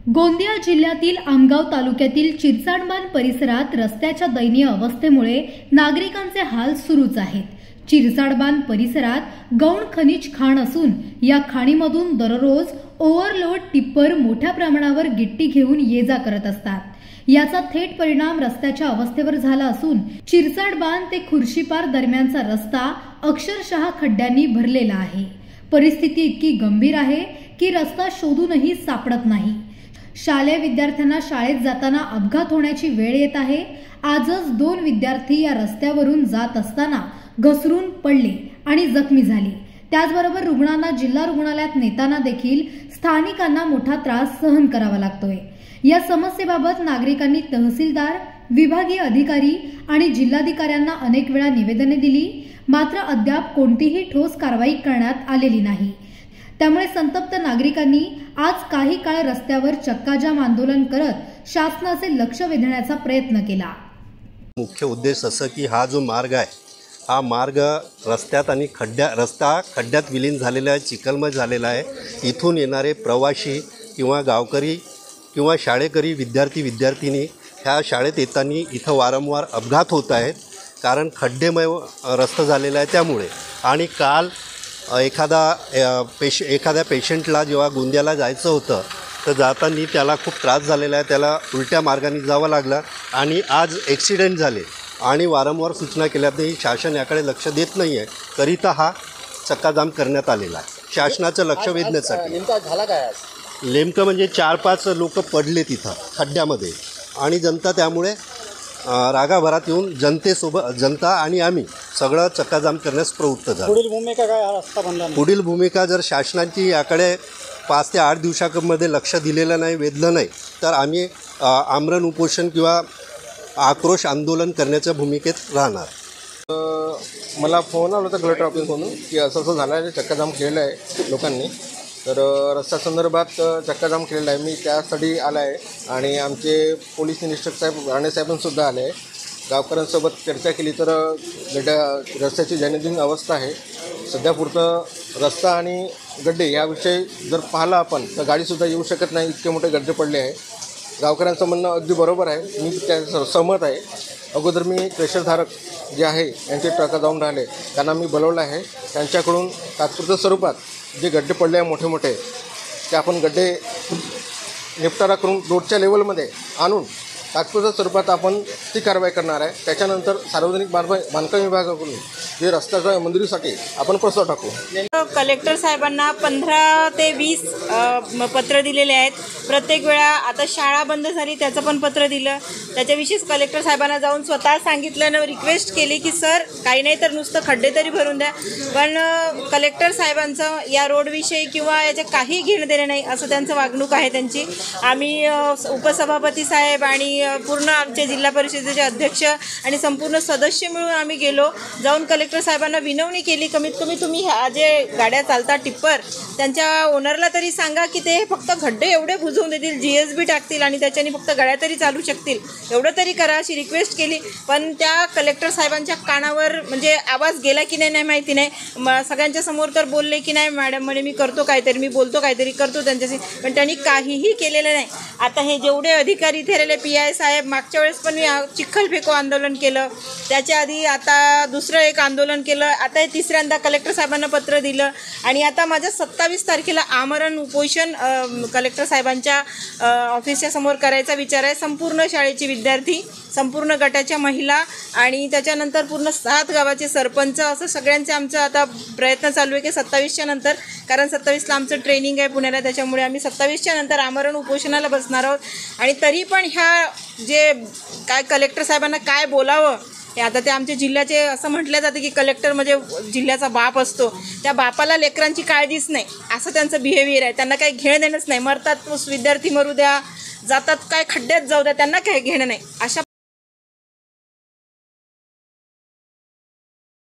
गोंदिया जिल्ह्यातील आमगाव तालुक्यातील चिरसाडबांध परिसरात रस्त्याच्या दयनीय अवस्थेमुळे नागरिकांचे हाल सुरूच आहेत। चिरसाडबांध परिसरात गौण खनिज खाण असून या खाणीमधून दररोज ओव्हरलोड टिप्पर मोठ्या प्रमाणावर गिट्टी घेऊन ये-जा करत असतात। याचा थेट परिणाम रस्त्याच्या अवस्थेवर झाला असून चिरसाडबांध ते खुर्शीपार दरम्यानचा रस्ता अक्षरशः खड्ड्यांनी भरलेला आहे। परिस्थिती इतकी गंभीर आहे की रस्ता शोधूनही सापडत नाही। शालेय विद्यार्थ्यांना शाळेत जाताना अपघात होण्याची वेळ येत आहे। आजच 2 विद्यार्थी या रस्त्यावरून जात असताना घसरून पडले आणि जखमी झाले। त्याचबरोबर रुग्णांना जिल्हा रुग्णालयात नेताना देखील स्थानिकांना मोठा त्रास सहन करावा लागतोय। या समस्येबाबत नागरिकांनी तहसीलदार, विभागीय अधिकारी आणि जिल्हाधिकाऱ्यांना अनेक वेळा निवेदने दिली, मात्र अद्याप कोणतीही ठोस कारवाई करण्यात आलेली नाही। त्यामुळे संतप्त नागरिकांनी आज काही काळ रस्त्यावर चक्काजाम आंदोलन करत शासनाचे लक्ष वेधण्याचा प्रयत्न केला। मुख्य उद्देश असं की हा जो मार्ग आहे, हा मार्ग रस्त्यात आणि खड्ड्यात विलीन झालेला आहे, चिखलमय झालेला आहे। इथून येणारे प्रवासी किंवा गावकरी किंवा शाळेकरी विद्यार्थी-विद्यार्थिनी ह्या शाळेत येताना इथं वारंवार अपघात होत आहेत, कारण खड्डेमय रस्ता झालेला आहे त्यामुळे। आणि काल एखाद्या पेशंटला जेव्हा गोंदियाला जायचं होतं तर जाताना त्याला खूप त्रास झालेला आहे, त्याला उलट्या मार्गाने जावं लागलं आणि आज ॲक्सिडेंट झाले। आणि वारंवार सूचना केल्या तरी शासन याकडे लक्ष देत नाही आहे, करिता हा चक्काजाम करण्यात आलेला आहे शासनाचं लक्ष वेधण्यासाठी। नेमकं म्हणजे 4-5 लोक पडले तिथं खड्ड्यामध्ये आणि जनता त्यामुळे रागाभरात येऊन जनता आणि आम्ही सगळं चक्काजाम करण्यास प्रवृत्त झालो। पुढील भूमिका काय रस्ता बनला? पुढील भूमिका जर शासनाची याकडे 5 ते 8 दिवसामध्ये लक्ष दिलेलं नाही, वेधलं नाही, तर आम्ही आमरण उपोषण किंवा आक्रोश आंदोलन करण्याच्या भूमिकेत राहणार। मला फोन आला होता कलेक्टर ऑफिसमधून की असं झालं आहे, चक्काजाम केलेलं आहे लोकांनी, तर रस्त्या संदर्भात चक्काजाम केलेला आहे। मी त्यासाठी आला आहे आणि आमचे पोलीस निरीक्षक साहेब राणेसाहेबांसुद्धा आले आहे। गावकऱ्यांसोबत चर्चा केली तर रस्त्याची दैनंदिन अवस्था आहे, सध्यापुरतं रस्ता आणि गड्डे याविषयी जर पाहिलं आपण तर गाडीसुद्धा येऊ शकत नाही, इतके मोठे गड्डे पडले आहे। गावकऱ्यांचं म्हणणं अगदी बरोबर आहे, मी त्या सहमत आहे। अगोदर मी क्रेशरधारक जे आहे यांचे ट्रका जाऊन राहिले, त्यांना मी बोलवलं आहे। त्यांच्याकडून तात्पुरत्या स्वरूपात जे गड्डे पडले आहे मोठे ते आपण गड्डे निपटारा करून रोडच्या लेवलमध्ये आणून तात्पुरत्या स्वरूपात आपण ती कारवाई करणार आहे। त्याच्यानंतर सार्वजनिक बांधकाम विभागाकडून जे रस्त्याच्या मंजुरीसाठी आपण प्रस्ताव टाकू। कलेक्टर साहेबांना 15 ते 20 पत्र दिलेले आहेत। प्रत्येक वेळा आता शाळा बंद झाली त्याचं पण पत्र दिलं, त्याच्याविषयीच कलेक्टर साहेबांना जाऊन स्वतः सांगितलं, रिक्वेस्ट केली की सर काही नाही तर नुसतं खड्डे तरी भरून द्या। पण कलेक्टर साहेबांचं या रोडविषयी किंवा याचे काही घेणं देणं नाही असं त्यांचं वागणूक आहे त्यांची। आम्ही उपसभापती साहेब आणि पूर्ण आमचे जिल्हा परिषदेचे अध्यक्ष आणि संपूर्ण सदस्य मिळून आम्ही गेलो, जाऊन कलेक्टर साहेबांना विनवणी केली, कमीत कमी तुम्ही ह्या जे गाड्या चालतात टिप्पर त्यांच्या ओनरला तरी सांगा की ते फक्त खड्डे एवढे बुजवून देतील, GSB टाकतील आणि त्याच्याने फक्त गाड्या तरी चालू शकतील, एवढं तरी करा अशी रिक्वेस्ट केली। पण त्या कलेक्टर साहेबांच्या कानावर म्हणजे आवाज गेला की नाही माहिती नाही। सगळ्यांच्या समोर तर बोलले की नाही मॅडम म्हणे मी करतो काहीतरी, मी बोलतो काहीतरी करतो त्यांच्याशी, पण त्यांनी काहीही केलेलं नाही। आता हे जेवढे अधिकारी इथे राहिले PI साहेब, मागच्या वेळेस पण मी चिखल फेको आंदोलन केलं, त्याच्या आधी आता दुसरं एक आंदोलन केलं, आता हे तिसऱ्यांदा कलेक्टर साहेबांना पत्र दिलं आणि आता माझ्या 27 तारखेला आमरण उपोषण कलेक्टर साहेबांच्या ऑफिसच्या समोर करायचा विचार आहे। संपूर्ण शाळेचे विद्यार्थी, संपूर्ण गटाच्या महिला आणि त्याच्यानंतर पूर्ण 7 गावाचे सरपंच असं सगळ्यांचे आमचं आता प्रयत्न चालू आहे की 27च्या नंतर, कारण 27ला आमचं ट्रेनिंग आहे पुण्याला, त्याच्यामुळे आम्ही 27च्या नंतर आमरण उपोषणाला बसणार आहोत। आणि तरी पण ह्या जे काय कलेक्टर साहेबांना काय बोलावं हे आता ते आमच्या जिल्ह्याचे असं म्हटलं जातं की कलेक्टर म्हणजे जिल्ह्याचा बाप असतो, त्या बापाला लेकरांची काळजीच नाही असं त्यांचं बिहेवियर आहे। त्यांना काही घेणं देणंच नाही, मरतात विद्यार्थी मरू द्या, जातात काय खड्ड्यात जाऊ द्या, त्यांना काही घेणं नाही अशा